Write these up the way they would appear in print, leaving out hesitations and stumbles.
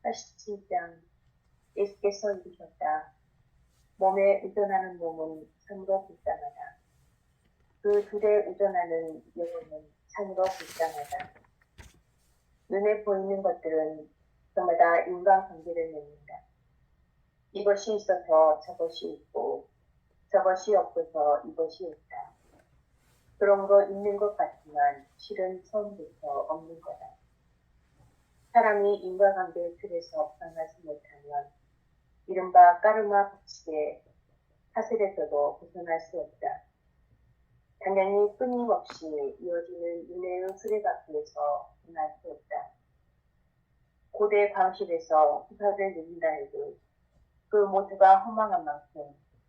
87장 예수께서 이르셨다. 몸에 의존하는 몸은 참으로 불쌍하다. 그 둘에 의존하는 영혼은 참으로 불쌍하다. 눈에 보이는 것들은 저마다 인간관계를 맺는다. 이것이 있어서 저것이 있고 저것이 없어서 이것이 있다. 그런 거 있는 것 같지만 실은 처음부터 없는 거다. 사람이 인간관계의 틀에서 벗어나지 못하면 이른바 까르마 법칙의 사슬에서도 벗어날 수 없다. 당연히 끊임없이 이어지는 윤회의 수레바퀴에서 벗어날 수 없다. 고대 방식에서 후사를 누린다 해도 그 모두가 허망한 만큼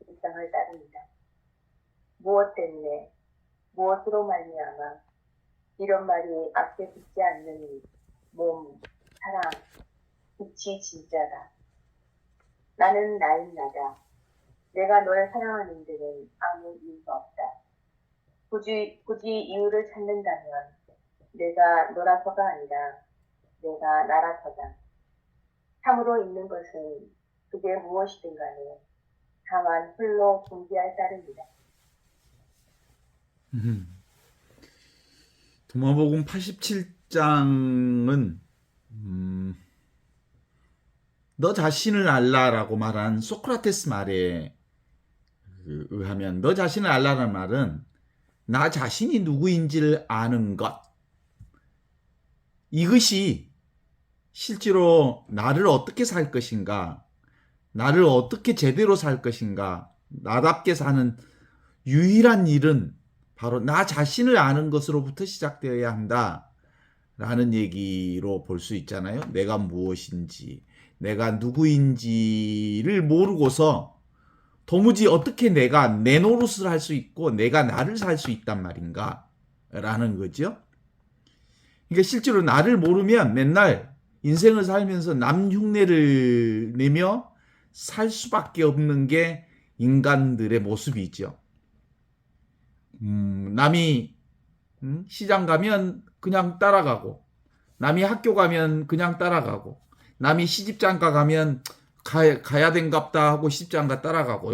일상을 따릅니다. 무엇 때문에, 무엇으로 말미암아 이런 말이 앞에 붙지 않는 몸, 사랑, 빛이 진짜다. 나는 나인 나다. 내가 널 사랑하는 데는 아무 이유가 없다. 굳이 이유를 찾는다면 내가 너라서가 아니라 내가 나라서다. 참으로 있는 것은 그게 무엇이든 간에 다만 홀로 존재할 따름이다. 도마복음 87장은 너 자신을 알라라고 말한 소크라테스 말에 의하면 너 자신을 알라라는 말은 나 자신이 누구인지를 아는 것, 이것이 실제로 나를 어떻게 살 것인가, 나를 어떻게 제대로 살 것인가, 나답게 사는 유일한 일은 바로 나 자신을 아는 것으로부터 시작되어야 한다라는 얘기로 볼 수 있잖아요. 내가 무엇인지, 내가 누구인지를 모르고서 도무지 어떻게 내가 내 노릇을 할 수 있고 내가 나를 살 수 있단 말인가 라는 거죠. 그러니까 실제로 나를 모르면 맨날 인생을 살면서 남 흉내를 내며 살 수밖에 없는 게 인간들의 모습이죠. 남이 시장 가면 그냥 따라가고, 남이 학교 가면 그냥 따라가고, 남이 시집장가 가면 가야 된갑다 하고 시집장가 따라가고,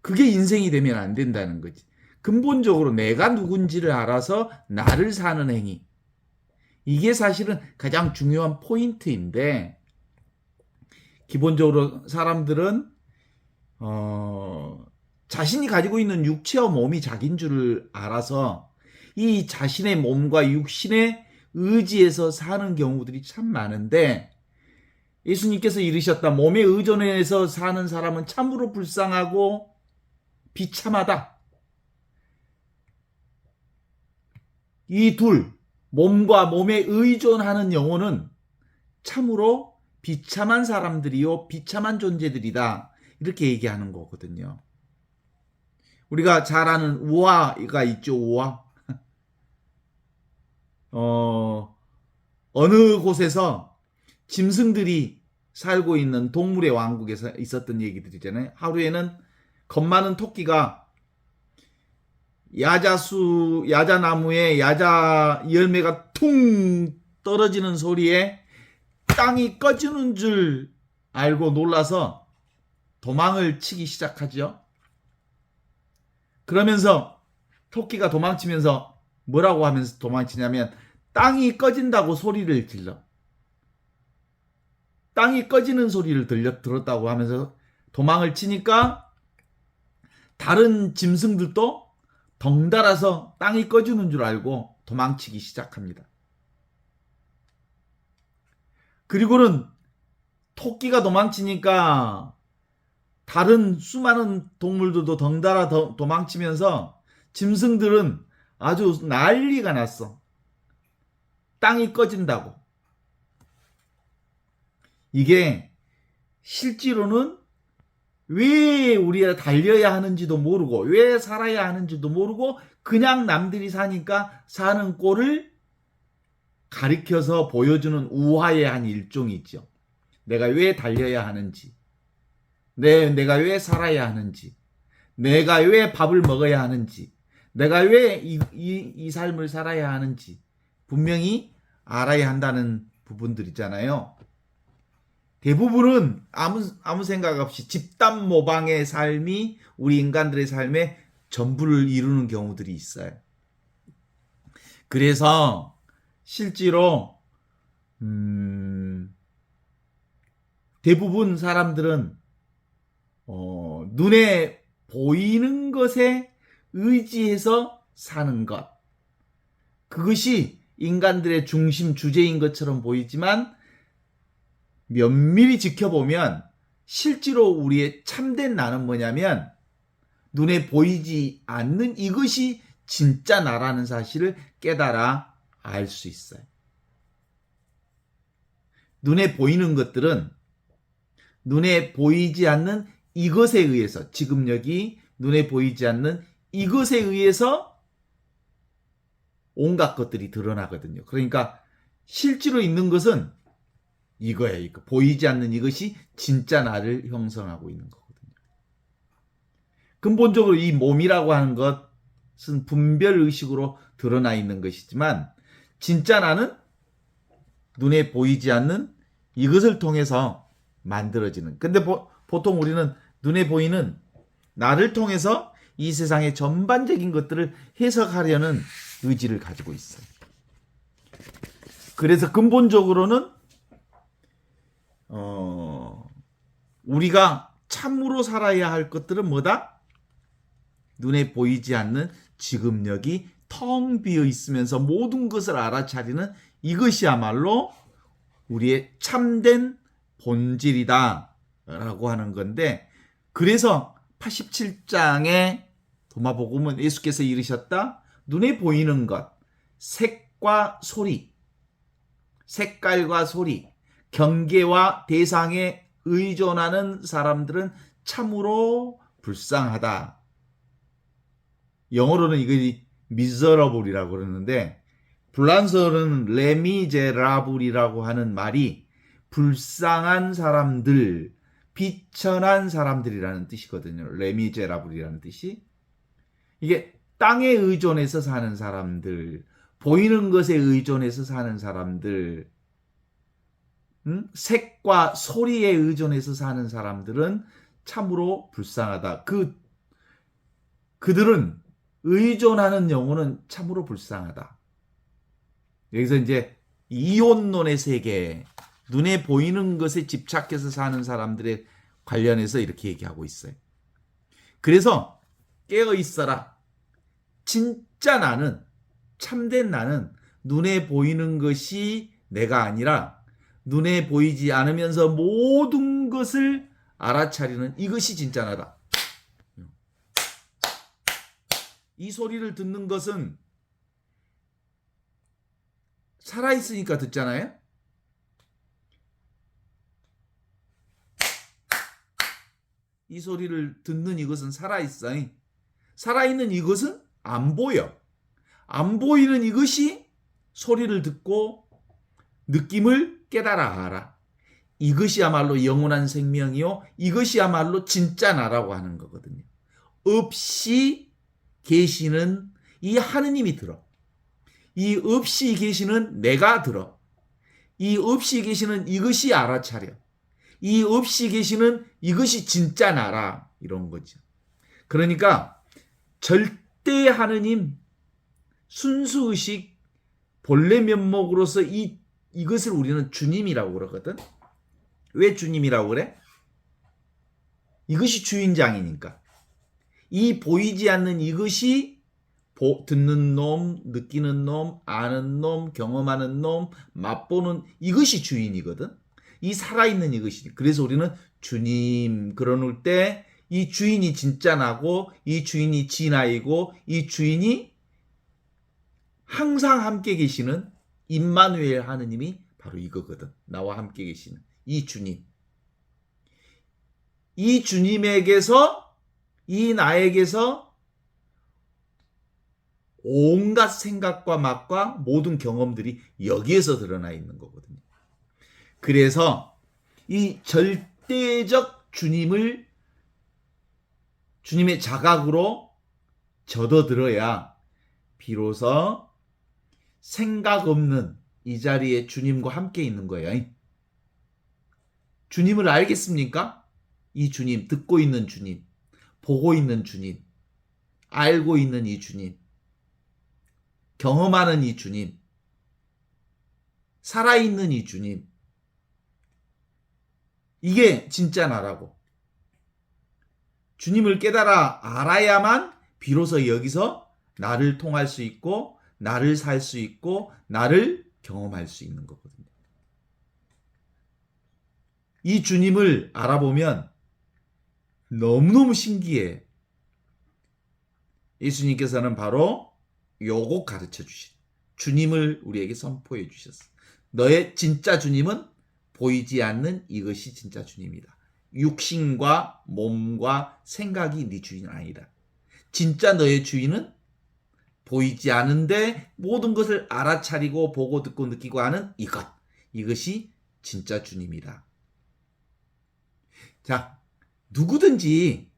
그게 인생이 되면 안 된다는 거지. 근본적으로 내가 누군지를 알아서 나를 사는 행위, 이게 사실은 가장 중요한 포인트인데, 기본적으로 사람들은 자신이 가지고 있는 육체와 몸이 자기인 줄을 알아서 이 자신의 몸과 육신의 의지에서 사는 경우들이 참 많은데, 예수님께서 이르셨다. 몸에 의존해서 사는 사람은 참으로 불쌍하고 비참하다. 이 둘, 몸과 몸에 의존하는 영혼은 참으로 비참한 사람들이요, 비참한 존재들이다. 이렇게 얘기하는 거거든요. 우리가 잘 아는 우화가 있죠, 우화. 어느 곳에서 짐승들이 살고 있는 동물의 왕국에서 있었던 얘기들이잖아요. 하루에는 겁 많은 토끼가 야자나무에 야자 열매가 퉁 떨어지는 소리에 땅이 꺼지는 줄 알고 놀라서 도망을 치기 시작하죠. 그러면서 토끼가 도망치면서 뭐라고 하면서 도망치냐면 땅이 꺼진다고 소리를 질러. 땅이 꺼지는 소리를 들었다고 하면서 도망을 치니까 다른 짐승들도 덩달아서 땅이 꺼지는 줄 알고 도망치기 시작합니다. 그리고는 토끼가 도망치니까 다른 수많은 동물들도 덩달아 도망치면서 짐승들은 아주 난리가 났어. 땅이 꺼진다고. 이게 실제로는 왜 우리가 달려야 하는지도 모르고 왜 살아야 하는지도 모르고 그냥 남들이 사니까 사는 꼴을 가리켜서 보여주는 우화의 한 일종이죠. 내가 왜 달려야 하는지, 내가 왜 살아야 하는지, 내가 왜 밥을 먹어야 하는지, 내가 왜 이 삶을 살아야 하는지 분명히 알아야 한다는 부분들이잖아요. 대부분은 아무 생각 없이 집단 모방의 삶이 우리 인간들의 삶의 전부를 이루는 경우들이 있어요. 그래서 실제로 대부분 사람들은 눈에 보이는 것에 의지해서 사는 것, 그것이 인간들의 중심 주제인 것처럼 보이지만 면밀히 지켜보면 실제로 우리의 참된 나는 뭐냐면 눈에 보이지 않는 이것이 진짜 나라는 사실을 깨달아 알 수 있어요. 눈에 보이는 것들은 눈에 보이지 않는 이것에 의해서, 지금 여기 눈에 보이지 않는 이것에 의해서 온갖 것들이 드러나거든요. 그러니까 실제로 있는 것은 이거예요. 이거. 보이지 않는 이것이 진짜 나를 형성하고 있는 거거든요. 근본적으로 이 몸이라고 하는 것은 분별의식으로 드러나 있는 것이지만 진짜 나는 눈에 보이지 않는 이것을 통해서 만들어지는. 근데 보통 우리는 눈에 보이는 나를 통해서 이 세상의 전반적인 것들을 해석하려는 의지를 가지고 있어요. 그래서 근본적으로는 우리가 참으로 살아야 할 것들은 뭐다? 눈에 보이지 않는 지금 여기 텅 비어 있으면서 모든 것을 알아차리는 이것이야말로 우리의 참된 본질이다 라고 하는 건데, 그래서 87장의 도마복음은 예수께서 이르셨다. 눈에 보이는 것, 색과 소리, 색깔과 소리, 경계와 대상에 의존하는 사람들은 참으로 불쌍하다. 영어로는 이거 miserable이라고 그러는데 불란서어는 레미제라블이라고 하는 말이 불쌍한 사람들, 비천한 사람들이라는 뜻이거든요. 레미제라블이라는 뜻이. 이게 땅에 의존해서 사는 사람들, 보이는 것에 의존해서 사는 사람들, 색과 소리에 의존해서 사는 사람들은 참으로 불쌍하다. 그들은 의존하는 영혼은 참으로 불쌍하다. 여기서 이제 이혼론의 세계, 눈에 보이는 것에 집착해서 사는 사람들에 관련해서 이렇게 얘기하고 있어요. 그래서 깨어 있어라. 진짜 나는, 참된 나는 눈에 보이는 것이 내가 아니라 눈에 보이지 않으면서 모든 것을 알아차리는 이것이 진짜 나다. 이 소리를 듣는 것은 살아있으니까 듣잖아요. 이 소리를 듣는 이것은 살아있어요. 살아있는 이것은 안 보여. 안 보이는 이것이 소리를 듣고 느낌을 깨달아 알아. 이것이야말로 영원한 생명이요, 이것이야말로 진짜 나라고 하는 거거든요. 없이 계시는 이 하느님이 들어. 이 없이 계시는 내가 들어. 이 없이 계시는 이것이 알아차려. 이 없이 계시는 이것이 진짜 나라. 이런 거죠. 그러니까 절대 하느님, 순수의식, 본래 면목으로서 이것을 우리는 주님이라고 그러거든. 왜 주님이라고 그래? 이것이 주인장이니까. 이 보이지 않는 이것이 듣는 놈, 느끼는 놈, 아는 놈, 경험하는 놈, 맛보는 이것이 주인이거든. 이 살아있는 이것이. 그래서 우리는 주님 그러는 때 이 주인이 진짜 나고, 이 주인이 지 나이고, 이 주인이 항상 함께 계시는 임마누엘 하느님이 바로 이거거든. 나와 함께 계시는 이 주님. 이 주님에게서, 이 나에게서 온갖 생각과 맛과 모든 경험들이 여기에서 드러나 있는 거거든요. 그래서 이 절대적 주님의 자각으로 젖어들어야 비로소 생각 없는 이 자리에 주님과 함께 있는 거예요. 주님을 알겠습니까? 이 주님, 듣고 있는 주님, 보고 있는 주님, 알고 있는 이 주님, 경험하는 이 주님, 살아있는 이 주님. 이게 진짜 나라고. 주님을 깨달아 알아야만 비로소 여기서 나를 통할 수 있고, 나를 살 수 있고, 나를 경험할 수 있는 거거든요. 이 주님을 알아보면 너무너무 신기해. 예수님께서는 바로 요거 가르쳐 주신 주님을 우리에게 선포해 주셨어. 너의 진짜 주님은 보이지 않는 이것이 진짜 주님이다. 육신과 몸과 생각이 네 주인 아니다. 진짜 너의 주인은 보이지 않은데 모든 것을 알아차리고 보고 듣고 느끼고 하는 이것. 이것이 진짜 주님이다. 자, 누구든지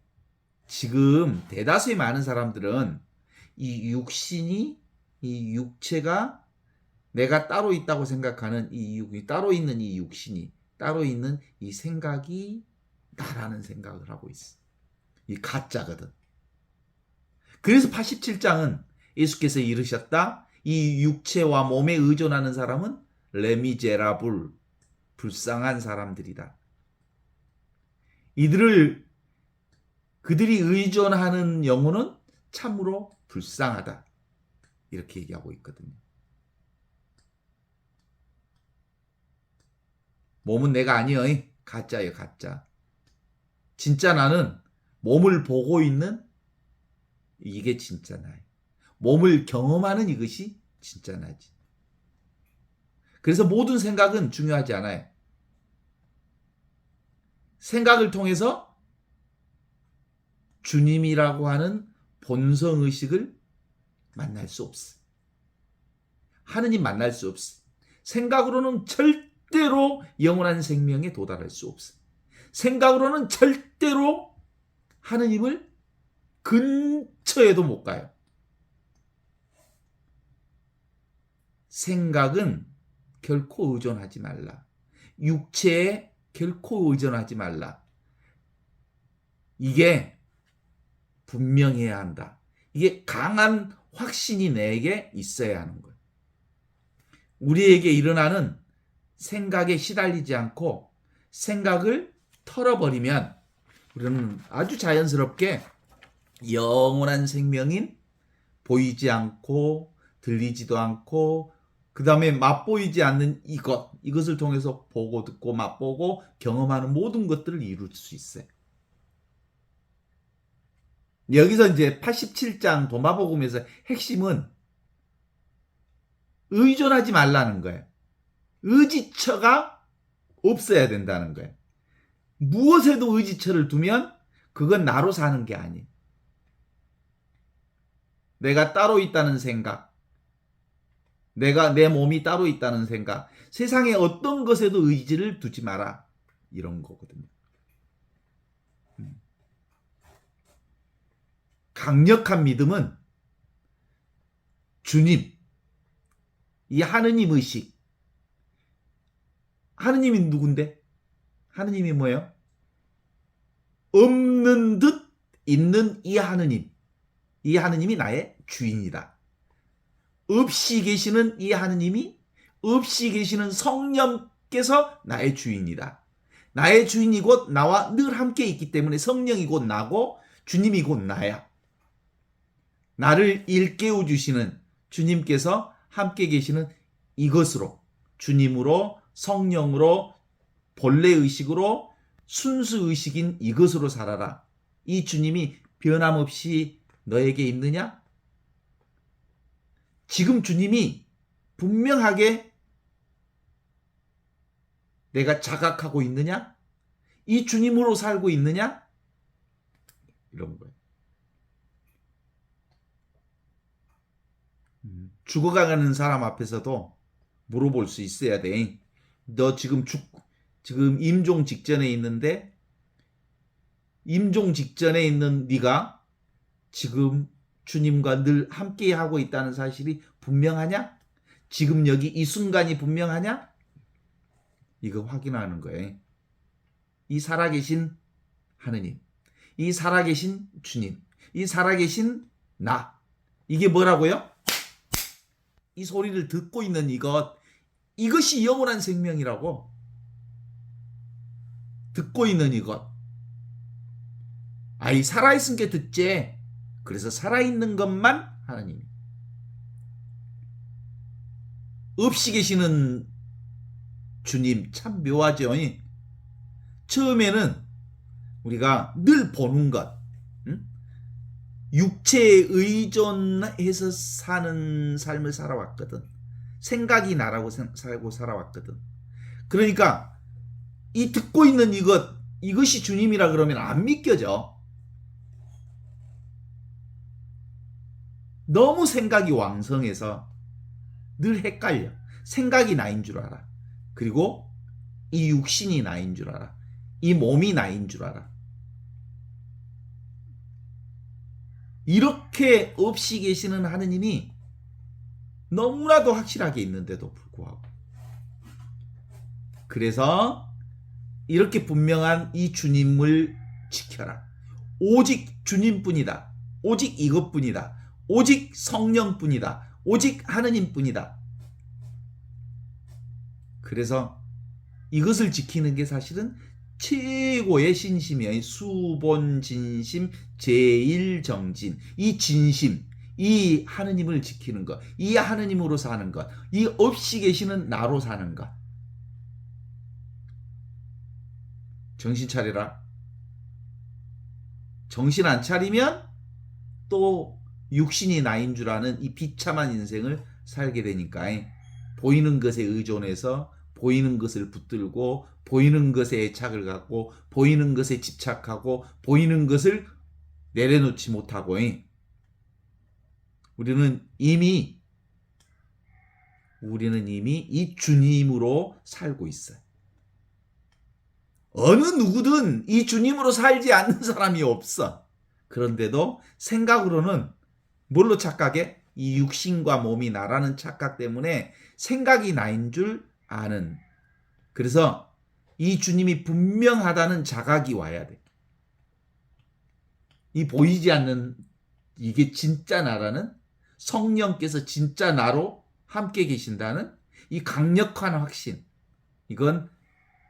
지금 대다수의 많은 사람들은 이 육신이, 이 육체가 내가 따로 있다고 생각하는 이 육이, 따로 있는 이 육신이, 따로 있는 이 생각이 나라는 생각을 하고 있어. 이 가짜거든. 그래서 87장은 예수께서 이르셨다. 이 육체와 몸에 의존하는 사람은 레미제라불, 불쌍한 사람들이다. 그들이 의존하는 영혼은 참으로 불쌍하다. 이렇게 얘기하고 있거든요. 몸은 내가 아니여. 가짜예요, 가짜. 진짜 나는 몸을 보고 있는 이게 진짜 나예요. 몸을 경험하는 이것이 진짜 나지. 그래서 모든 생각은 중요하지 않아요. 생각을 통해서 주님이라고 하는 본성의식을 만날 수 없어. 하느님 만날 수 없어. 생각으로는 절대로 영원한 생명에 도달할 수 없어. 생각으로는 절대로 하느님을 근처에도 못 가요. 생각은 결코 의존하지 말라. 육체에 결코 의존하지 말라. 이게 분명해야 한다. 이게 강한 확신이 내게 있어야 하는 거예요. 우리에게 일어나는 생각에 시달리지 않고 생각을 털어버리면 우리는 아주 자연스럽게 영원한 생명인 보이지 않고 들리지도 않고 그 다음에 맛보이지 않는 이것을 통해서 보고 듣고 맛보고 경험하는 모든 것들을 이룰 수 있어요. 여기서 이제 87장 도마복음에서 핵심은 의존하지 말라는 거예요. 의지처가 없어야 된다는 거예요. 무엇에도 의지처를 두면 그건 나로 사는 게 아니에요. 내가 따로 있다는 생각, 내 몸이 따로 있다는 생각, 세상에 어떤 것에도 의지를 두지 마라. 이런 거거든요. 강력한 믿음은 주님, 이 하느님 의식. 하느님이 누군데? 하느님이 뭐예요? 없는 듯 있는 이 하느님. 이 하느님이 나의 주인이다. 없이 계시는 이 하느님이 없이 계시는 성령께서 나의 주인이다. 나의 주인이 곧 나와 늘 함께 있기 때문에 성령이 곧 나고 주님이 곧 나야. 나를 일깨워 주시는 주님께서 함께 계시는 이것으로 주님으로 성령으로 본래 의식으로 순수 의식인 이것으로 살아라. 이 주님이 변함없이 너에게 있느냐? 지금 주님이 분명하게 내가 자각하고 있느냐? 이 주님으로 살고 있느냐? 이런 거예요. 죽어가는 사람 앞에서도 물어볼 수 있어야 돼. 너 지금 임종 직전에 있는데 임종 직전에 있는 네가 지금 주님과 늘 함께 하고 있다는 사실이 분명하냐? 지금 여기 이 순간이 분명하냐? 이거 확인하는 거예요. 이 살아계신 하느님, 이 살아계신 주님, 이 살아계신 나. 이게 뭐라고요? 이 소리를 듣고 있는 이것이 영원한 생명이라고. 듣고 있는 이것. 아이 살아있은 게 듣지. 그래서 살아있는 것만 하나님. 없이 계시는 주님 참 묘하죠. 처음에는 우리가 늘 보는 것, 육체에 의존해서 사는 삶을 살아왔거든. 생각이 나라고 살고 살아왔거든. 그러니까 이 듣고 있는 이것이 주님이라 그러면 안 믿겨져. 너무 생각이 왕성해서 늘 헷갈려. 생각이 나인 줄 알아. 그리고 이 육신이 나인 줄 알아. 이 몸이 나인 줄 알아. 이렇게 없이 계시는 하느님이 너무나도 확실하게 있는데도 불구하고. 그래서 이렇게 분명한 이 주님을 지켜라. 오직 주님뿐이다. 오직 이것뿐이다. 오직 성령뿐이다. 오직 하느님뿐이다. 그래서 이것을 지키는 게 사실은 최고의 신심이에요. 수본진심 제일정진. 이 진심, 이 하느님을 지키는 것, 이 하느님으로 사는 것, 이 없이 계시는 나로 사는 것. 정신 차리라. 정신 안 차리면 또 육신이 나인 줄 아는 이 비참한 인생을 살게 되니까 보이는 것에 의존해서 보이는 것을 붙들고 보이는 것에 애착을 갖고 보이는 것에 집착하고 보이는 것을 내려놓지 못하고 우리는 이미 이 주님으로 살고 있어요. 어느 누구든 이 주님으로 살지 않는 사람이 없어. 그런데도 생각으로는 뭘로 착각해? 이 육신과 몸이 나라는 착각 때문에 생각이 나인 줄 아는. 그래서 이 주님이 분명하다는 자각이 와야 돼. 이 보이지 않는 이게 진짜 나라는, 성령께서 진짜 나로 함께 계신다는 이 강력한 확신. 이건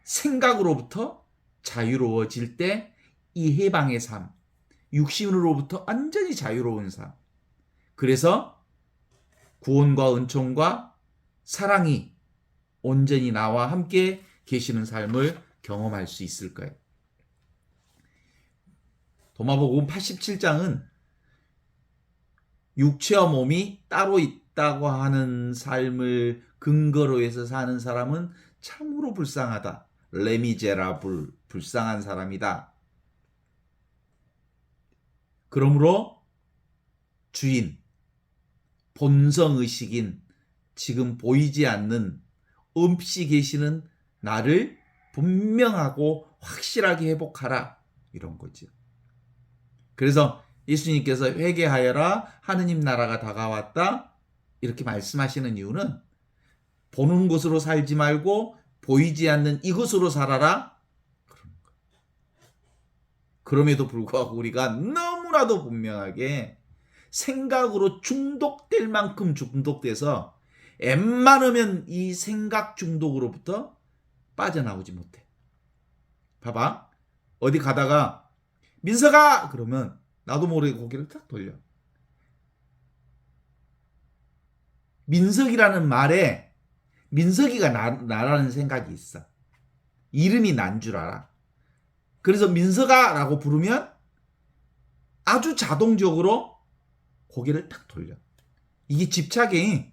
생각으로부터 자유로워질 때 이 해방의 삶, 육신으로부터 완전히 자유로운 삶. 그래서 구원과 은총과 사랑이 온전히 나와 함께 계시는 삶을 경험할 수 있을 거예요. 도마복음 87장은 육체와 몸이 따로 있다고 하는 삶을 근거로 해서 사는 사람은 참으로 불쌍하다. 레미제라블, 불쌍한 사람이다. 그러므로 주인, 본성의식인 지금 보이지 않는 없이 계시는 나를 분명하고 확실하게 회복하라. 이런 거죠. 그래서 예수님께서 회개하여라. 하느님 나라가 다가왔다. 이렇게 말씀하시는 이유는 보는 것으로 살지 말고 보이지 않는 이것으로 살아라. 그럼에도 불구하고 우리가 너무나도 분명하게 생각으로 중독될 만큼 중독돼서 웬만하면 이 생각 중독으로부터 빠져나오지 못해. 봐봐. 어디 가다가 민서가! 그러면 나도 모르게 고개를 딱 돌려. 민석이라는 말에 민석이가 나라는 생각이 있어. 이름이 난 줄 알아. 그래서 민석아 라고 부르면 아주 자동적으로 고개를 딱 돌려. 이게 집착이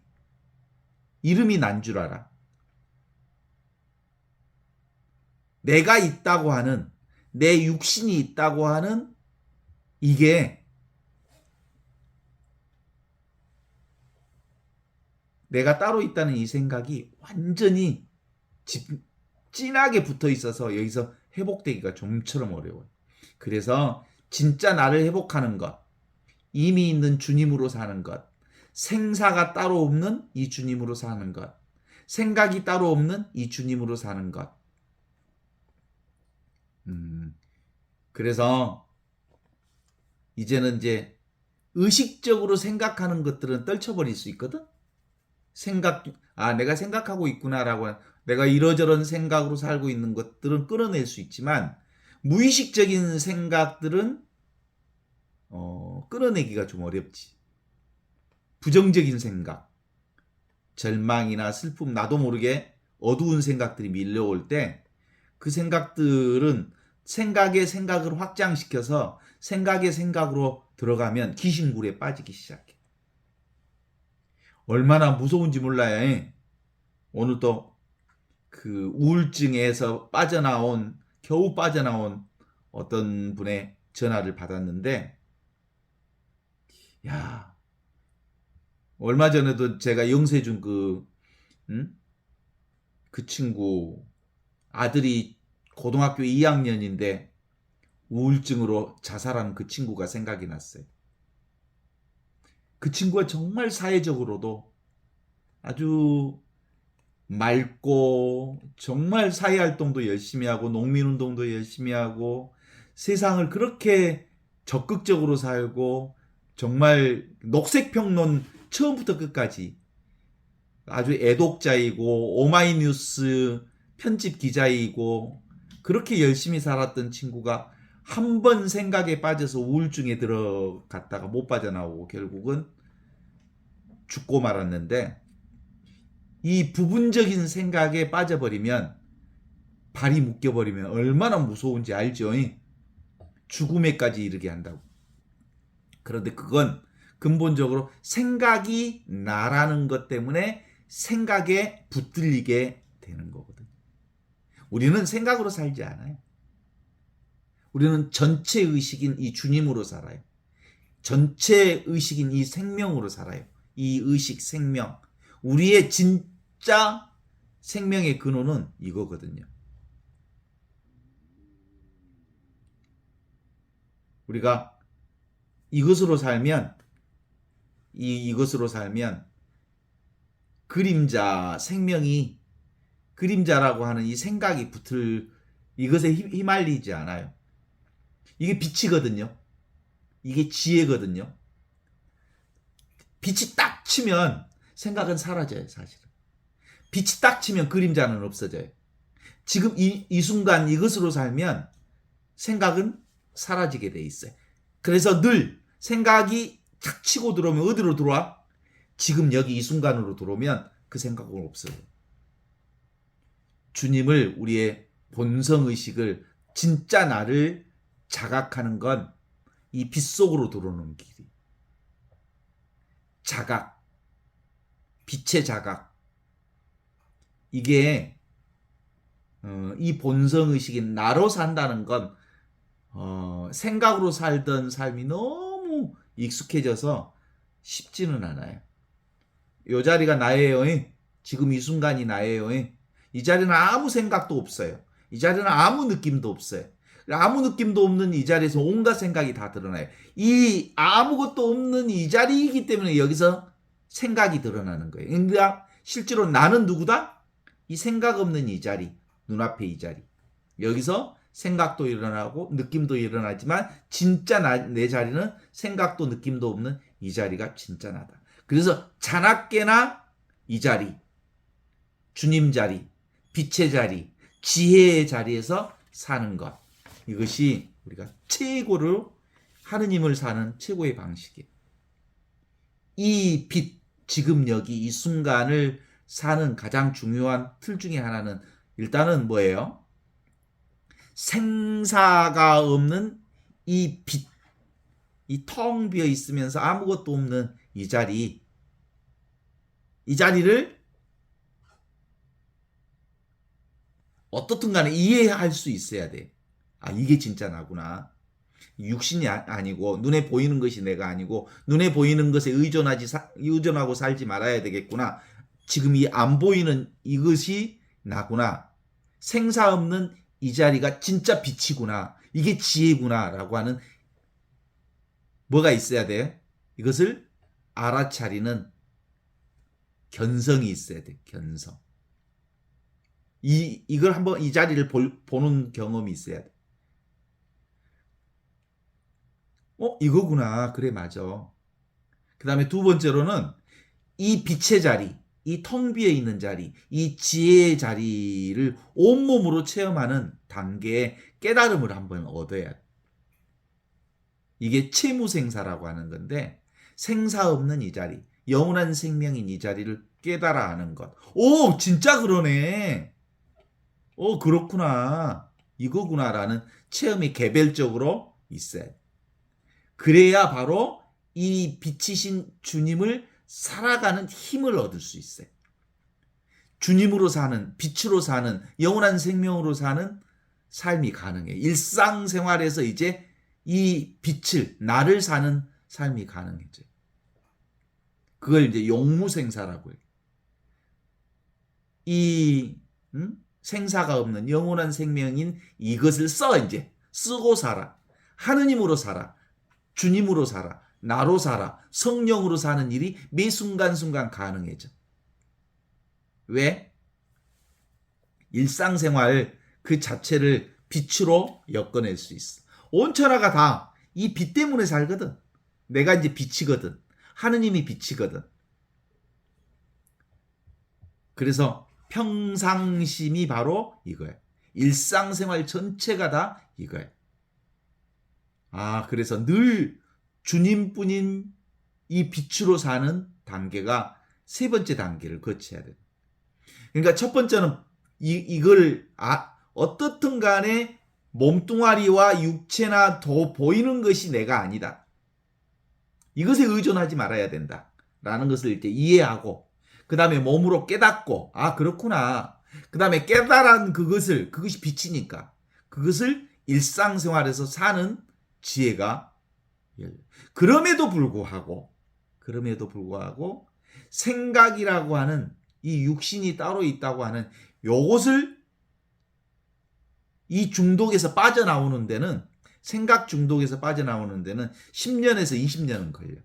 이름이 난 줄 알아. 내가 있다고 하는, 내 육신이 있다고 하는 이게 내가 따로 있다는 이 생각이 완전히 진하게 붙어 있어서 여기서 회복되기가 좀처럼 어려워요. 그래서 진짜 나를 회복하는 것, 이미 있는 주님으로 사는 것, 생사가 따로 없는 이 주님으로 사는 것. 생각이 따로 없는 이 주님으로 사는 것. 그래서 이제는 이제 의식적으로 생각하는 것들은 떨쳐버릴 수 있거든. 내가 생각하고 있구나라고, 내가 이러저런 생각으로 살고 있는 것들은 끌어낼 수 있지만 무의식적인 생각들은 끌어내기가 좀 어렵지. 부정적인 생각, 절망이나 슬픔, 나도 모르게 어두운 생각들이 밀려올 때 그 생각들은 생각의 생각을 확장시켜서 생각의 생각으로 들어가면 귀신굴에 빠지기 시작해. 얼마나 무서운지 몰라요. 오늘 또 그 우울증에서 겨우 빠져나온 어떤 분의 전화를 받았는데, 야, 얼마 전에도 제가 영세준 그 친구 아들이 고등학교 2학년인데 우울증으로 자살한 그 친구가 생각이 났어요. 그 친구가 정말 사회적으로도 아주 맑고 정말 사회활동도 열심히 하고 농민운동도 열심히 하고 세상을 그렇게 적극적으로 살고 정말 녹색평론 처음부터 끝까지 아주 애독자이고 오마이뉴스 편집 기자이고 그렇게 열심히 살았던 친구가 한 번 생각에 빠져서 우울증에 들어갔다가 못 빠져나오고 결국은 죽고 말았는데, 이 부분적인 생각에 빠져버리면, 발이 묶여버리면 얼마나 무서운지 알죠? 죽음에까지 이르게 한다고. 그런데 그건 근본적으로 생각이 나라는 것 때문에 생각에 붙들리게 되는 거거든요. 우리는 생각으로 살지 않아요. 우리는 전체 의식인 이 주님으로 살아요. 전체 의식인 이 생명으로 살아요. 이 의식, 생명. 우리의 진짜 생명의 근원은 이거거든요. 우리가 이것으로 살면 그림자, 생명이 그림자라고 하는 이 생각이 이것에 휘말리지 않아요. 이게 빛이거든요. 이게 지혜거든요. 빛이 딱 치면 생각은 사라져요, 사실은. 빛이 딱 치면 그림자는 없어져요. 지금 이 순간 이것으로 살면 생각은 사라지게 돼 있어요. 그래서 늘 생각이 탁 치고 들어오면 어디로 들어와? 지금 여기 이 순간으로 들어오면 그 생각은 없어요. 주님을, 우리의 본성의식을, 진짜 나를 자각하는 건 이 빛 속으로 들어오는 길이. 자각, 빛의 자각. 이게 이 본성의식인 나로 산다는 건 생각으로 살던 삶이 너무 익숙해져서 쉽지는 않아요. 이 자리가 나예요. 지금 이 순간이 나예요. 이 자리는 아무 생각도 없어요. 이 자리는 아무 느낌도 없어요. 아무 느낌도 없는 이 자리에서 온갖 생각이 다 드러나요. 이 아무것도 없는 이 자리이기 때문에 여기서 생각이 드러나는 거예요. 그러니까 실제로 나는 누구다? 이 생각 없는 이 자리, 눈앞에 이 자리. 여기서 생각도 일어나고 느낌도 일어나지만 진짜 내 자리는 생각도 느낌도 없는 이 자리가 진짜 나다. 그래서 자나깨나 이 자리, 주님 자리, 빛의 자리, 지혜의 자리에서 사는 것. 이것이 우리가 최고로 하느님을 사는 최고의 방식이에요. 이 빛, 지금 여기 이 순간을 사는 가장 중요한 틀 중에 하나는 일단은 뭐예요? 생사가 없는 이 빛, 이 텅 비어 있으면서 아무것도 없는 이 자리를 어떻든 간에 이해할 수 있어야 돼. 이게 진짜 나구나. 육신이 아니고 눈에 보이는 것이 내가 아니고 눈에 보이는 것에 의존하고 살지 말아야 되겠구나. 지금 이 안 보이는 이것이 나구나. 생사 없는 이 자리가 진짜 빛이구나. 이게 지혜구나 라고 하는 뭐가 있어야 돼? 이것을 알아차리는 견성이 있어야 돼. 견성. 이걸 한번 이 자리를 보는 경험이 있어야 돼. 이거구나. 그래, 맞아. 그 다음에 두 번째로는 이 빛의 자리, 이 텅 비어 있는 자리, 이 지혜의 자리를 온몸으로 체험하는 단계의 깨달음을 한번 얻어야 돼. 이게 채무생사라고 하는 건데, 생사 없는 이 자리, 영원한 생명인 이 자리를 깨달아 하는 것. 오, 진짜 그러네. 그렇구나. 이거구나라는 체험이 개별적으로 있어요. 그래야 바로 이 빛이신 주님을 살아가는 힘을 얻을 수 있어요. 주님으로 사는, 빛으로 사는, 영원한 생명으로 사는 삶이 가능해요. 일상생활에서 이제 이 빛을, 나를 사는 삶이 가능해져요. 그걸 이제 용무생사라고 해요. 이 생사가 없는 영원한 생명인 이것을 이제 쓰고 살아. 하느님으로 살아. 주님으로 살아. 나로 살아. 성령으로 사는 일이 매 순간순간 가능해져. 왜? 일상생활 그 자체를 빛으로 엮어낼 수 있어. 온 천하가 다 이 빛 때문에 살거든. 내가 이제 빛이거든. 하느님이 빛이거든. 그래서 평상심이 바로 이거예요. 일상생활 전체가 다 이거예요. 그래서 늘 주님뿐인 이 빛으로 사는 단계가 세 번째 단계를 거쳐야 돼요. 그러니까 첫 번째는 이걸 어떻든 간에 몸뚱아리와 육체나 더 보이는 것이 내가 아니다. 이것에 의존하지 말아야 된다. 라는 것을 이제 이해하고 그 다음에 몸으로 깨닫고 그렇구나. 그 다음에 깨달은 그것이 빛이니까 그것을 일상생활에서 사는 지혜가 그럼에도 불구하고 생각이라고 하는 이 육신이 따로 있다고 하는 요것을 이 중독에서 빠져나오는 데는 생각 중독에서 빠져나오는 데는 10년에서 20년은 걸려.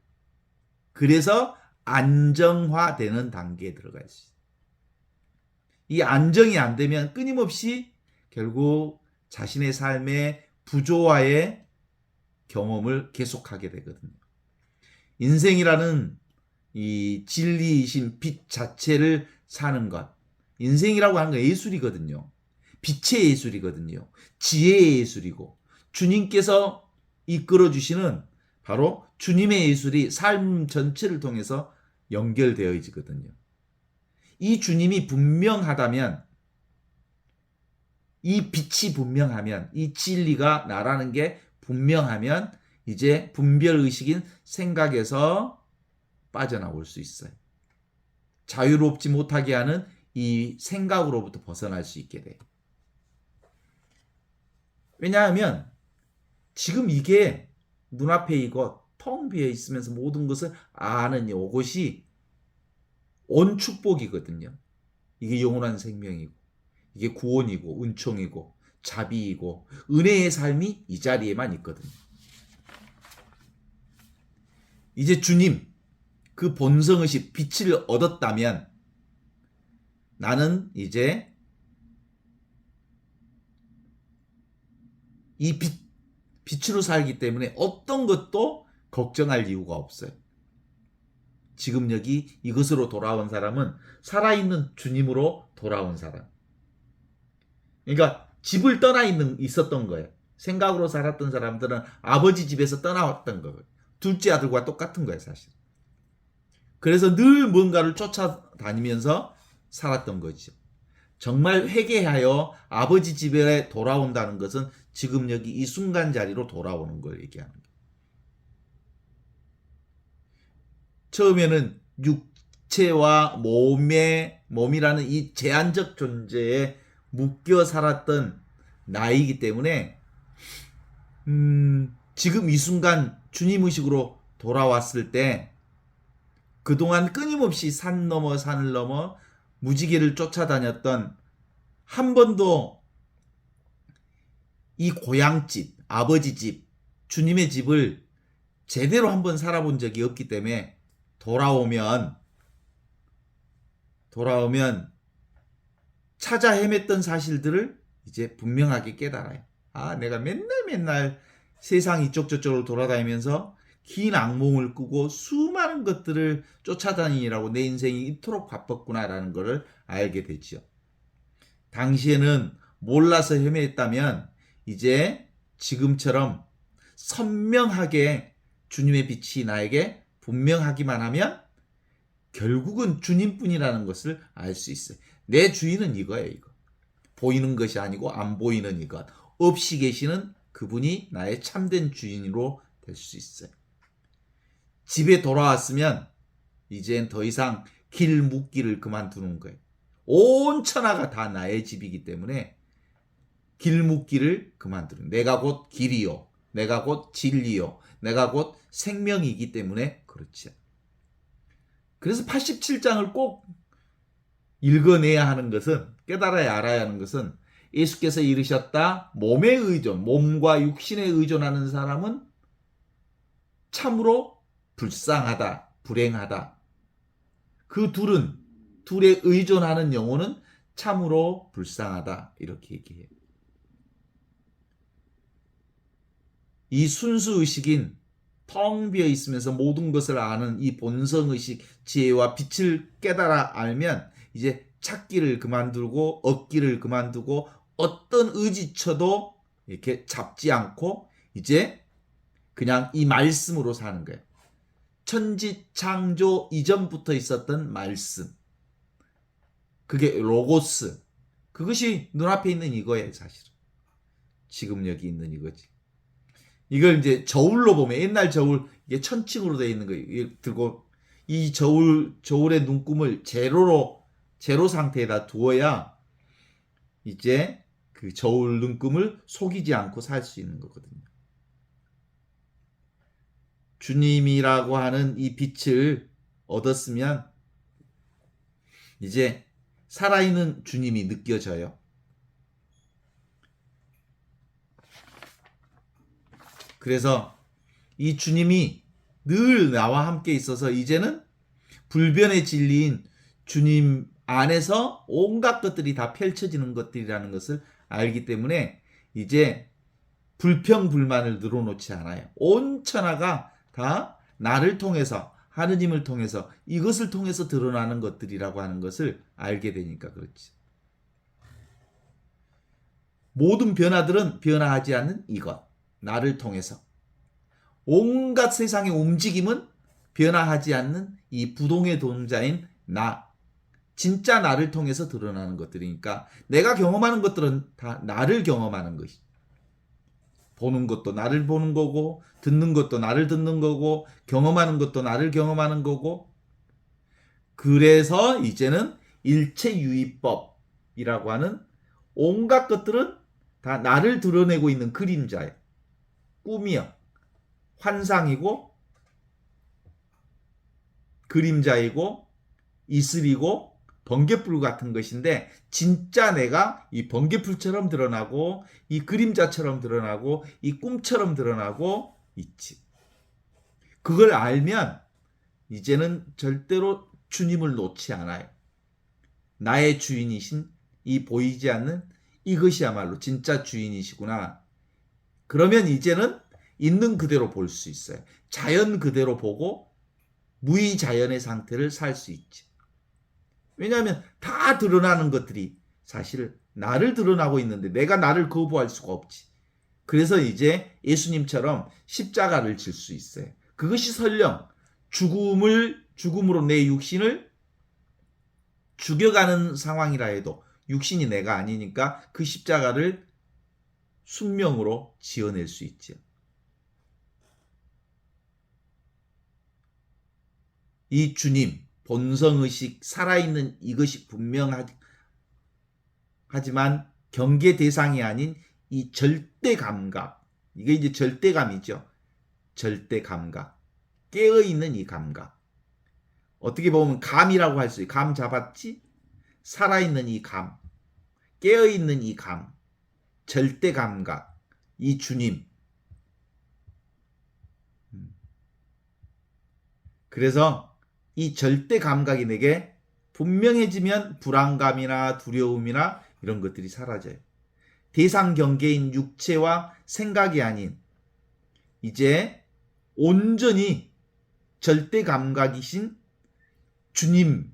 그래서 안정화되는 단계에 들어가 있어요. 이 안정이 안 되면 끊임없이 결국 자신의 삶의 부조화의 경험을 계속하게 되거든요. 인생이라는 이 진리이신 빛 자체를 사는 것. 인생이라고 하는 건 예술이거든요. 빛의 예술이거든요. 지혜의 예술이고 주님께서 이끌어 주시는 바로 주님의 예술이 삶 전체를 통해서 연결되어지거든요. 이 주님이 분명하다면 이 빛이 분명하면 이 진리가 나라는 게 분명하면 이제 분별의식인 생각에서 빠져나올 수 있어요. 자유롭지 못하게 하는 이 생각으로부터 벗어날 수 있게 돼요. 왜냐하면 지금 이게 눈앞에 이거 텅 비어 있으면서 모든 것을 아는 이것이 온 축복이거든요. 이게 영원한 생명이고 이게 구원이고 은총이고 자비이고 은혜의 삶이 이 자리에만 있거든요. 이제 주님 그 본성의식 빛을 얻었다면 나는 이제 이 빛으로 살기 때문에 어떤 것도 걱정할 이유가 없어요. 지금 여기 이것으로 돌아온 사람은 살아있는 주님으로 돌아온 사람. 그러니까 집을 떠나 있었던 거예요. 생각으로 살았던 사람들은 아버지 집에서 떠나왔던 거예요. 둘째 아들과 똑같은 거예요, 사실. 그래서 늘 뭔가를 쫓아다니면서 살았던 거죠. 정말 회개하여 아버지 집에 돌아온다는 것은 지금 여기 이 순간 자리로 돌아오는 걸 얘기하는 거예요. 처음에는 육체와 몸이라는 이 제한적 존재에 묶여 살았던 나이기 때문에 지금 이 순간 주님 의식으로 돌아왔을 때 그동안 끊임없이 산 넘어 산을 넘어 무지개를 쫓아다녔던 한 번도 이 고향집, 아버지 집, 주님의 집을 제대로 한번 살아본 적이 없기 때문에 돌아오면 찾아 헤맸던 사실들을 이제 분명하게 깨달아요. 아, 내가 맨날 세상 이쪽 저쪽으로 돌아다니면서 긴 악몽을 꾸고 수많은 것들을 쫓아다니느라고 내 인생이 이토록 바빴구나라는 것을 알게 되죠. 당시에는 몰라서 헤매했다면 이제 지금처럼 선명하게 주님의 빛이 나에게 분명하기만 하면 결국은 주님뿐이라는 것을 알 수 있어요. 내 주인은 이거예요, 이거. 보이는 것이 아니고 안 보이는 이것. 없이 계시는 그분이 나의 참된 주인으로 될 수 있어요. 집에 돌아왔으면 이젠 더 이상 길 묻기를 그만두는 거예요. 온 천하가 다 나의 집이기 때문에 길 묻기를 그만두는. 내가 곧 길이요. 내가 곧 진리요. 내가 곧 생명이기 때문에 그렇죠. 그래서 87장을 꼭 읽어내야 하는 것은, 깨달아야 알아야 하는 것은, 예수께서 이르셨다. 몸에 의존, 몸과 육신에 의존하는 사람은 참으로 불쌍하다, 불행하다. 그 둘에 의존하는 영혼은 참으로 불쌍하다. 이렇게 얘기해요. 이 순수의식인 텅 비어 있으면서 모든 것을 아는 이 본성의식, 지혜와 빛을 깨달아 알면 이제 찾기를 그만두고 얻기를 그만두고 어떤 의지처도 이렇게 잡지 않고 이제 그냥 이 말씀으로 사는 거예요. 천지 창조 이전부터 있었던 말씀. 그게 로고스. 그것이 눈앞에 있는 이거예요, 사실은. 지금 여기 있는 이거지. 이걸 이제 저울로 보면 옛날 저울 이게 천칭으로 되어 있는 거예요. 들고 이 저울의 눈금을 제로 상태에다 두어야 이제 그 저울 눈금을 속이지 않고 살 수 있는 거거든요. 주님이라고 하는 이 빛을 얻었으면 이제 살아있는 주님이 느껴져요. 그래서 이 주님이 늘 나와 함께 있어서 이제는 불변의 진리인 주님 안에서 온갖 것들이 다 펼쳐지는 것들이라는 것을 알기 때문에 이제 불평불만을 늘어놓지 않아요. 온 천하가 다 나를 통해서, 하느님을 통해서, 이것을 통해서 드러나는 것들이라고 하는 것을 알게 되니까 그렇지. 모든 변화들은 변화하지 않는 이것, 나를 통해서. 온갖 세상의 움직임은 변화하지 않는 이 부동의 동자인 나, 진짜 나를 통해서 드러나는 것들이니까 내가 경험하는 것들은 다 나를 경험하는 것이. 보는 것도 나를 보는 거고, 듣는 것도 나를 듣는 거고, 경험하는 것도 나를 경험하는 거고. 그래서 이제는 일체유의법이라고 하는 온갖 것들은 다 나를 드러내고 있는 그림자예요. 꿈이요. 환상이고, 그림자이고, 이슬이고, 번개불 같은 것인데 진짜 내가 이 번개불처럼 드러나고 이 그림자처럼 드러나고 이 꿈처럼 드러나고 있지. 그걸 알면 이제는 절대로 주님을 놓지 않아요. 나의 주인이신 이 보이지 않는 이것이야말로 진짜 주인이시구나. 그러면 이제는 있는 그대로 볼 수 있어요. 자연 그대로 보고 무의자연의 상태를 살 수 있지. 왜냐하면 다 드러나는 것들이 사실 나를 드러나고 있는데 내가 나를 거부할 수가 없지. 그래서 이제 예수님처럼 십자가를 질 수 있어요. 그것이 설령 죽음으로 내 육신을 죽여가는 상황이라 해도 육신이 내가 아니니까 그 십자가를 순명으로 지어낼 수 있죠. 이 주님, 본성의식, 살아있는 이것이 분명하지만 경계 대상이 아닌 이 절대 감각, 이게 이제 절대감이죠. 절대 감각, 깨어있는 이 감각. 어떻게 보면 감이라고 할 수 있어요. 감 잡았지? 살아있는 이 감, 깨어있는 이 감, 절대 감각, 이 주님. 그래서 이 절대 감각이 내게 분명해지면 불안감이나 두려움이나 이런 것들이 사라져요. 대상 경계인 육체와 생각이 아닌 이제 온전히 절대 감각이신 주님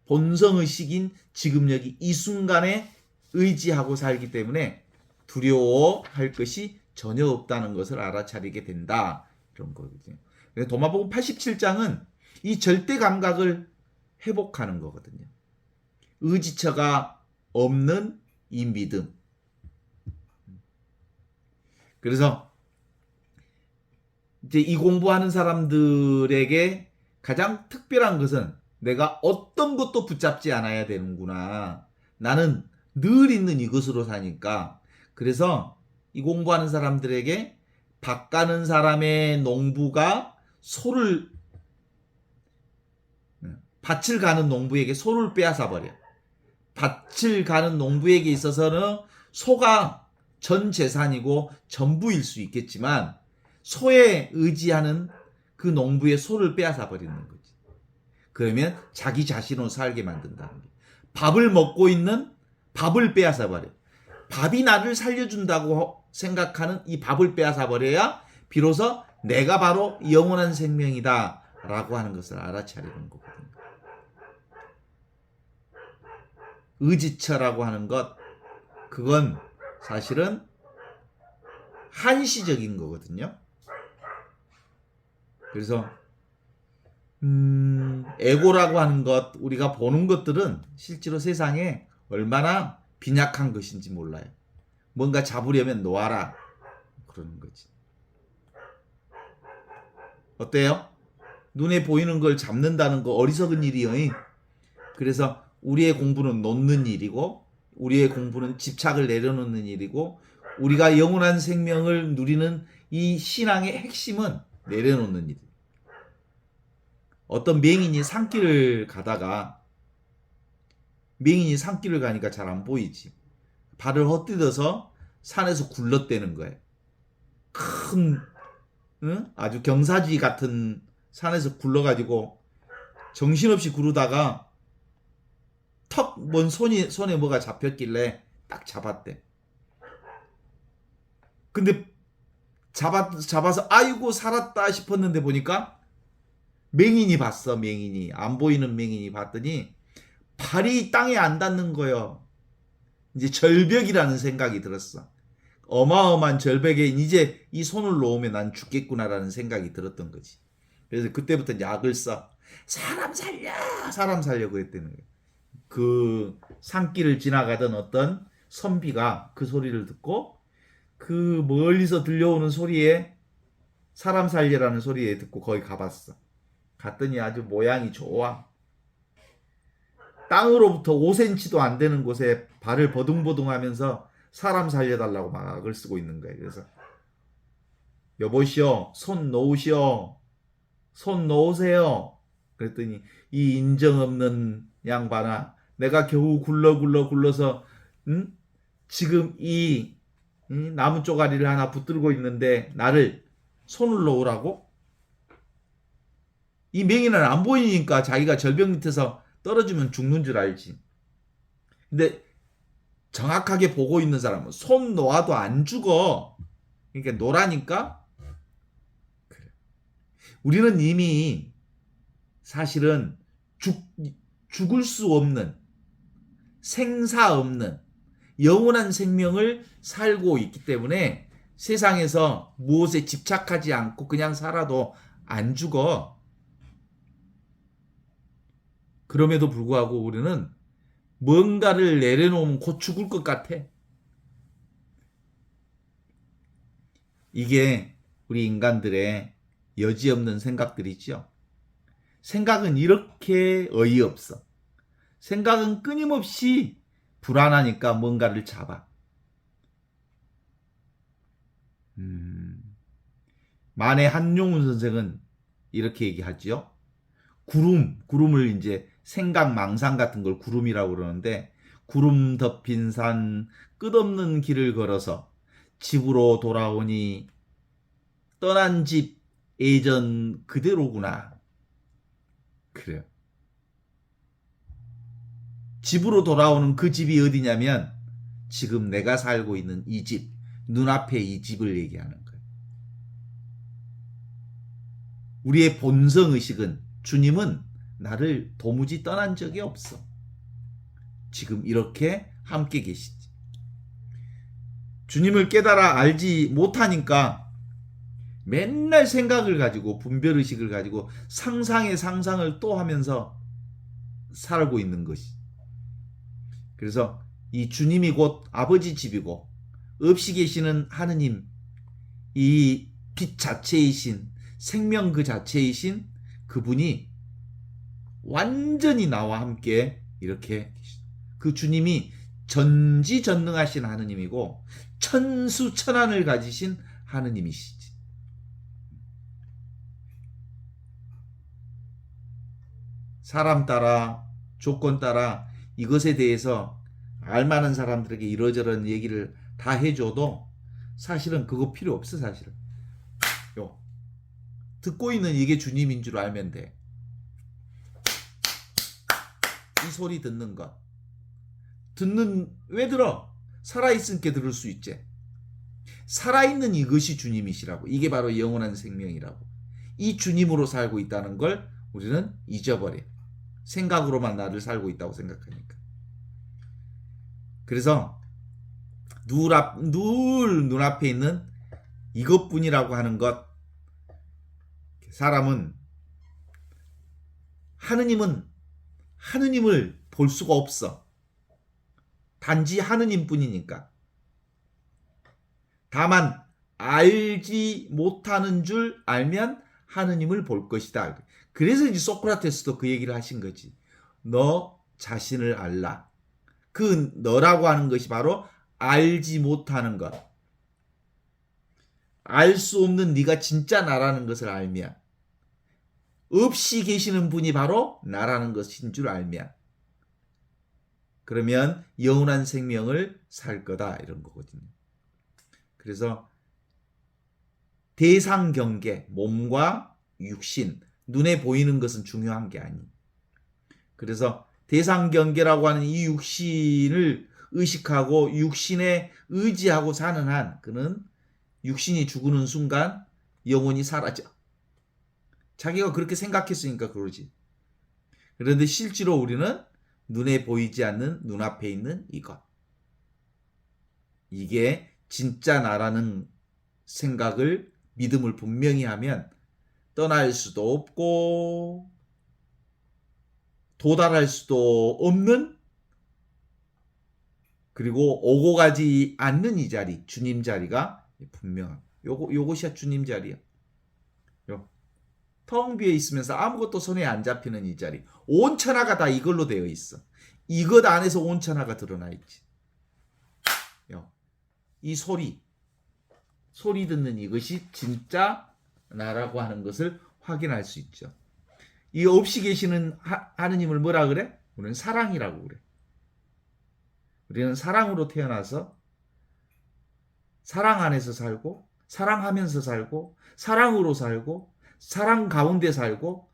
본성의식인 지금 여기 이 순간에 의지하고 살기 때문에 두려워할 것이 전혀 없다는 것을 알아차리게 된다. 이런 거거든요. 도마복음 87장은 이 절대 감각을 회복하는 거거든요. 의지처가 없는 이 믿음. 그래서 이제 이 공부하는 사람들에게 가장 특별한 것은 내가 어떤 것도 붙잡지 않아야 되는구나. 나는 늘 있는 이것으로 사니까. 그래서 이 공부하는 사람들에게 밭가는 사람의 농부가 밭을 가는 농부에게 소를 빼앗아 버려. 밭을 가는 농부에게 있어서는 소가 전 재산이고 전부일 수 있겠지만 소에 의지하는 그 농부의 소를 빼앗아 버리는 거지. 그러면 자기 자신으로 살게 만든다는 게. 밥을 먹고 있는 밥을 빼앗아 버려. 밥이 나를 살려준다고 생각하는 이 밥을 빼앗아 버려야 비로소 내가 바로 영원한 생명이다 라고 하는 것을 알아차리는 거거든요. 의지처라고 하는 것, 그건 사실은 한시적인 거거든요. 그래서 에고라고 하는 것, 우리가 보는 것들은 실제로 세상에 얼마나 빈약한 것인지 몰라요. 뭔가 잡으려면 놓아라 그러는 거지. 어때요? 눈에 보이는 걸 잡는다는 거 어리석은 일이요. 그래서 우리의 공부는 놓는 일이고 우리의 공부는 집착을 내려놓는 일이고 우리가 영원한 생명을 누리는 이 신앙의 핵심은 내려놓는 일. 어떤 맹인이 산길을 가다가 맹인이 산길을 가니까 잘 안 보이지. 발을 헛디뎌서 산에서 굴렀대는 거예요. 큰 아주 경사지 같은 산에서 굴러가지고 정신없이 구르다가 턱 뭔 손에 뭐가 잡혔길래 딱 잡았대. 근데 잡아서 아이고 살았다 싶었는데 보니까 맹인이 봤어. 맹인이 안 보이는 맹인이 봤더니 발이 땅에 안 닿는 거예요. 이제 절벽이라는 생각이 들었어. 어마어마한 절벽에 이제 이 손을 놓으면 난 죽겠구나라는 생각이 들었던 거지. 그래서 그때부터 약을 써. 사람 살려 그랬다는 거예요. 그 산길을 지나가던 어떤 선비가 그 소리를 듣고 그 멀리서 들려오는 소리에 사람 살려라는 소리에 듣고 거기 가봤어. 갔더니 아주 모양이 좋아. 땅으로부터 5cm도 안 되는 곳에 발을 버둥버둥하면서 사람 살려달라고 막을 쓰고 있는 거예요. 그래서 여보시오, 손 놓으시오, 손 놓으세요. 그랬더니 이 인정 없는 양반아, 내가 겨우 굴러서 지금 이 나무 쪼가리를 하나 붙들고 있는데 나를 손을 놓으라고? 이 맹인은 안 보이니까 자기가 절벽 밑에서 떨어지면 죽는 줄 알지. 근데 정확하게 보고 있는 사람은 손 놓아도 안 죽어. 그러니까 놓으라니까. 그래. 우리는 이미 사실은 죽을 수 없는 생사 없는 영원한 생명을 살고 있기 때문에 세상에서 무엇에 집착하지 않고 그냥 살아도 안 죽어. 그럼에도 불구하고 우리는 뭔가를 내려놓으면 곧 죽을 것 같아. 이게 우리 인간들의 여지없는 생각들이죠. 생각은 이렇게 어이없어. 생각은 끊임없이 불안하니까 뭔가를 잡아. 만해 한용운 선생은 이렇게 얘기하죠. 구름을 이제 생각, 망상 같은 걸 구름이라고 그러는데 구름 덮인 산 끝없는 길을 걸어서 집으로 돌아오니 떠난 집 예전 그대로구나. 그래요. 집으로 돌아오는 그 집이 어디냐면 지금 내가 살고 있는 이 집, 눈앞에 이 집을 얘기하는 거예요. 우리의 본성의식은 주님은 나를 도무지 떠난 적이 없어. 지금 이렇게 함께 계시지. 주님을 깨달아 알지 못하니까 맨날 생각을 가지고 분별의식을 가지고 상상의 상상을 또 하면서 살고 있는 것이. 그래서 이 주님이 곧 아버지 집이고 없이 계시는 하느님, 이 빛 자체이신 생명 그 자체이신 그분이 완전히 나와 함께 이렇게 그 주님이 전지전능하신 하느님이고 천수천안을 가지신 하느님이시지. 사람 따라 조건 따라 이것에 대해서 알만한 사람들에게 이러저런 얘기를 다 해줘도 사실은 그거 필요 없어. 사실은 듣고 있는 이게 주님인 줄 알면 돼. 이 소리 듣는 것 왜 들어? 살아있으니까 들을 수 있지. 살아있는 이것이 주님이시라고. 이게 바로 영원한 생명이라고. 이 주님으로 살고 있다는 걸 우리는 잊어버려. 생각으로만 나를 살고 있다고 생각하니까. 그래서 늘 눈앞에 있는 이것뿐이라고 하는 것. 사람은 하느님을 볼 수가 없어. 단지 하느님뿐이니까. 다만 알지 못하는 줄 알면 하느님을 볼 것이다. 그래서 이제 소크라테스도 그 얘기를 하신 거지. 너 자신을 알라. 그 너라고 하는 것이 바로 알지 못하는 것. 알 수 없는 네가 진짜 나라는 것을 알면, 없이 계시는 분이 바로 나라는 것인 줄 알면, 그러면 영원한 생명을 살 거다 이런 거거든요. 그래서 대상 경계, 몸과 육신, 눈에 보이는 것은 중요한 게 아니. 그래서 대상 경계라고 하는 이 육신을 의식하고 육신에 의지하고 사는 한 그는 육신이 죽는 순간 영혼이 사라져. 자기가 그렇게 생각했으니까 그러지. 그런데 실제로 우리는 눈에 보이지 않는 눈앞에 있는 이것. 이게 진짜 나라는 생각을, 믿음을 분명히 하면 떠날 수도 없고 도달할 수도 없는, 그리고 오고 가지 않는 이 자리, 주님 자리가 분명한. 요것이 주님 자리야. 텅 비어 있으면서 아무것도 손에 안 잡히는 이 자리. 온 천하가 다 이걸로 되어 있어. 이것 안에서 온 천하가 드러나 있지. 이 소리 듣는 이것이 진짜 나라고 하는 것을 확인할 수 있죠. 이 없이 계시는 하느님을 뭐라 그래? 우리는 사랑이라고 그래. 우리는 사랑으로 태어나서 사랑 안에서 살고, 사랑하면서 살고, 사랑으로 살고, 사랑 가운데 살고,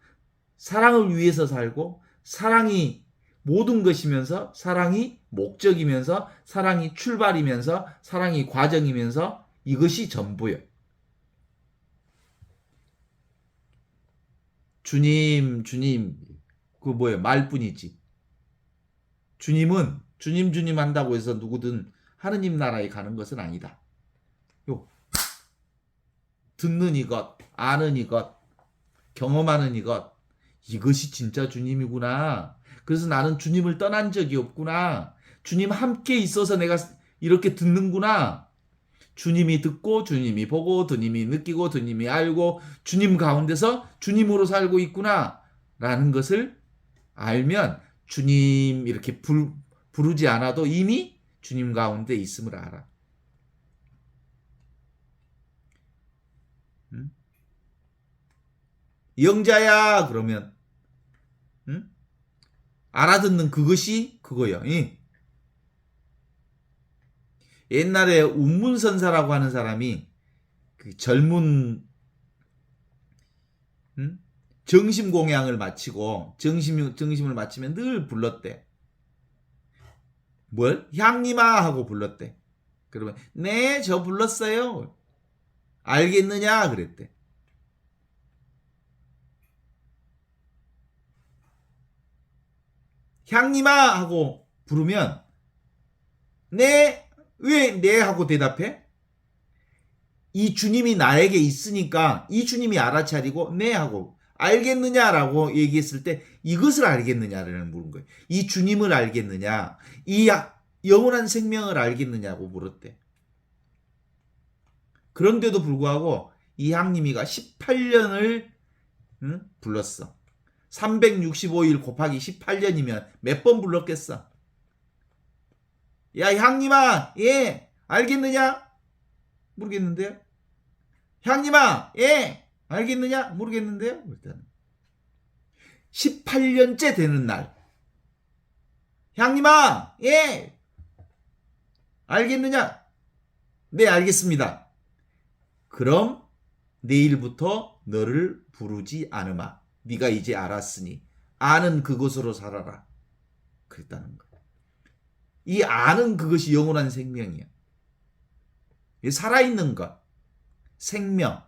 사랑을 위해서 살고, 사랑이 모든 것이면서, 사랑이 목적이면서, 사랑이 출발이면서, 사랑이 과정이면서, 이것이 전부예요. 주님, 그 뭐예요? 말뿐이지. 주님은 주님 한다고 해서 누구든 하느님 나라에 가는 것은 아니다. 듣는 이것, 아는 이것, 경험하는 이것이 진짜 주님이구나. 그래서 나는 주님을 떠난 적이 없구나. 주님 함께 있어서 내가 이렇게 듣는구나. 주님이 듣고, 주님이 보고, 주님이 느끼고, 주님이 알고, 주님 가운데서 주님으로 살고 있구나. 라는 것을 알면 주님 이렇게 부르지 않아도 이미 주님 가운데 있음을 알아. 영자야 그러면 알아듣는 그것이 그거예요. 옛날에 운문선사라고 하는 사람이 그 젊은 정심 공양을 마치고 정심을 마치면 늘 불렀대. 뭘? 향님아 하고 불렀대. 그러면 네, 저 불렀어요. 알겠느냐 그랬대. 향님아 하고 부르면 네, 왜 네 하고 대답해? 이 주님이 나에게 있으니까 이 주님이 알아차리고 네 하고 알겠느냐라고 얘기했을 때 이것을 알겠느냐를 물은 거예요. 이 주님을 알겠느냐, 이 영원한 생명을 알겠느냐고 물었대. 그런데도 불구하고 이 향님이가 18년을 불렀어. 365일 곱하기 18년이면 몇 번 불렀겠어? 야, 향님아, 예, 알겠느냐? 모르겠는데요. 향님아, 예, 알겠느냐? 모르겠는데요. 일단 18년째 되는 날, 향님아, 예, 알겠느냐? 네, 알겠습니다. 그럼 내일부터 너를 부르지 않으마. 네가 이제 알았으니 아는 그것으로 살아라. 그랬다는 거야. 이 아는 그것이 영원한 생명이야. 살아있는 것, 생명,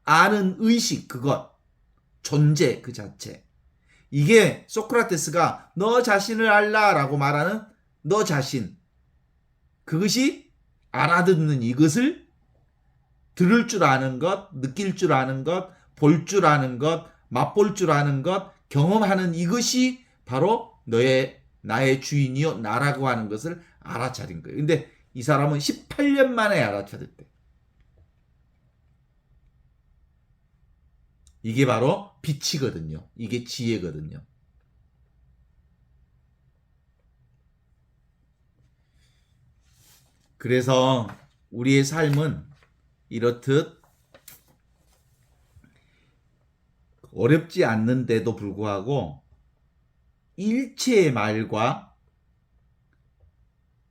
아는 의식, 그것, 존재 그 자체. 이게 소크라테스가 너 자신을 알라라고 말하는 너 자신. 그것이 알아듣는 이것을 들을 줄 아는 것, 느낄 줄 아는 것, 볼 줄 아는 것, 맛볼 줄 아는 것, 경험하는 이것이 바로 나의 주인이요 나라고 하는 것을 알아차린 거예요. 근데 이 사람은 18년 만에 알아차렸대. 이게 바로 빛이거든요. 이게 지혜거든요. 그래서 우리의 삶은 이렇듯 어렵지 않는데도 불구하고 일체의 말과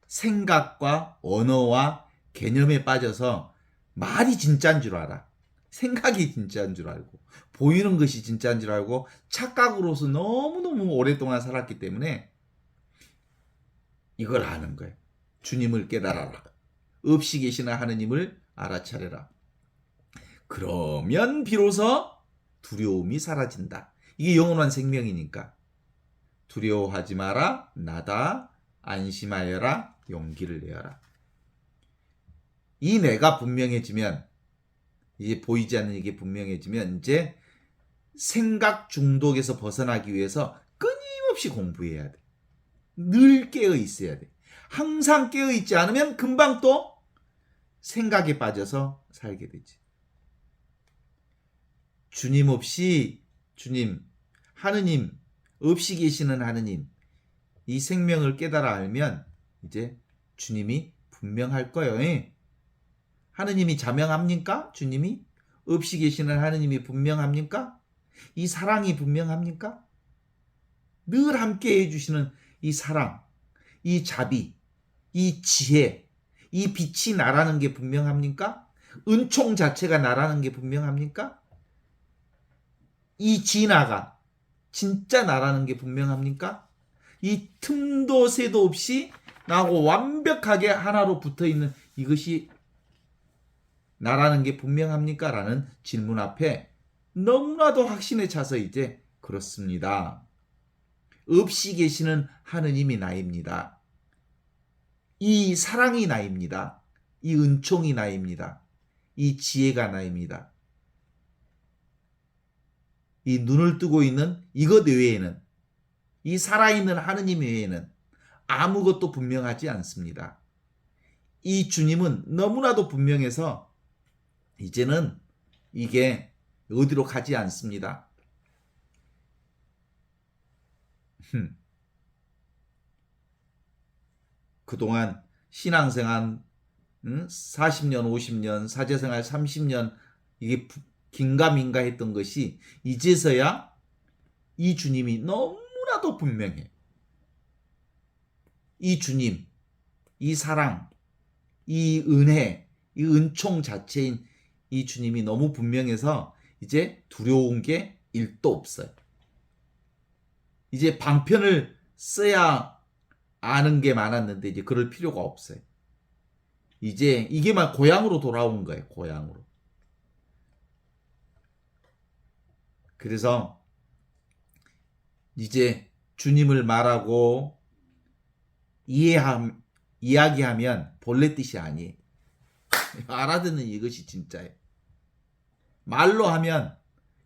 생각과 언어와 개념에 빠져서 말이 진짜인 줄 알아. 생각이 진짜인 줄 알고 보이는 것이 진짜인 줄 알고 착각으로서 너무너무 오랫동안 살았기 때문에 이걸 아는 거예요. 주님을 깨달아라. 없이 계시는 하느님을 알아차려라. 그러면 비로소 두려움이 사라진다. 이게 영원한 생명이니까. 두려워하지 마라. 나다. 안심하여라. 용기를 내어라. 이 내가 분명해지면, 이제 보이지 않는 이게 분명해지면 이제 생각 중독에서 벗어나기 위해서 끊임없이 공부해야 돼. 늘 깨어 있어야 돼. 항상 깨어 있지 않으면 금방 또 생각에 빠져서 살게 되지. 주님 없이, 주님, 하느님, 없이 계시는 하느님, 이 생명을 깨달아 알면 이제 주님이 분명할 거예요. 하느님이 자명합니까? 주님이? 없이 계시는 하느님이 분명합니까? 이 사랑이 분명합니까? 늘 함께 해주시는 이 사랑, 이 자비, 이 지혜, 이 빛이 나라는 게 분명합니까? 은총 자체가 나라는 게 분명합니까? 이 진화가 진짜 나라는 게 분명합니까? 이 틈도 새도 없이 나하고 완벽하게 하나로 붙어있는 이것이 나라는 게 분명합니까? 라는 질문 앞에 너무나도 확신에 차서 이제 그렇습니다. 없이 계시는 하느님이 나입니다. 이 사랑이 나입니다. 이 은총이 나입니다. 이 지혜가 나입니다. 이 눈을 뜨고 있는 이것 외에는, 이 살아있는 하느님 외에는 아무것도 분명하지 않습니다. 이 주님은 너무나도 분명해서 이제는 이게 어디로 가지 않습니다. 그동안 신앙생활 40년, 50년, 사제생활 30년 이게 긴가민가 했던 것이 이제서야 이 주님이 너무나도 분명해. 이 주님, 이 사랑, 이 은혜, 이 은총 자체인 이 주님이 너무 분명해서 이제 두려운 게 일도 없어요. 이제 방편을 써야 아는 게 많았는데 이제 그럴 필요가 없어요. 이제 이게 막 고향으로 돌아온 거예요. 고향으로. 그래서 이제 주님을 말하고 이야기하면 본래 뜻이 아니에요. 알아듣는 이것이 진짜예요. 말로 하면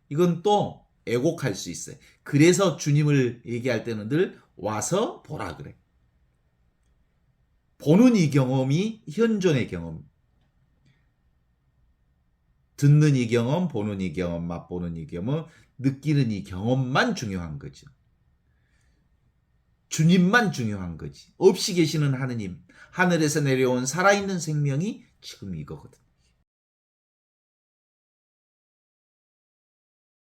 이건 또 애곡할 수 있어요. 그래서 주님을 얘기할 때는 늘 와서 보라 그래. 보는 이 경험이 현존의 경험. 듣는 이 경험, 보는 이 경험, 맛보는 이 경험, 느끼는 이 경험만 중요한 거죠. 주님만 중요한 거지. 없이 계시는 하느님, 하늘에서 내려온 살아있는 생명이 지금 이거거든.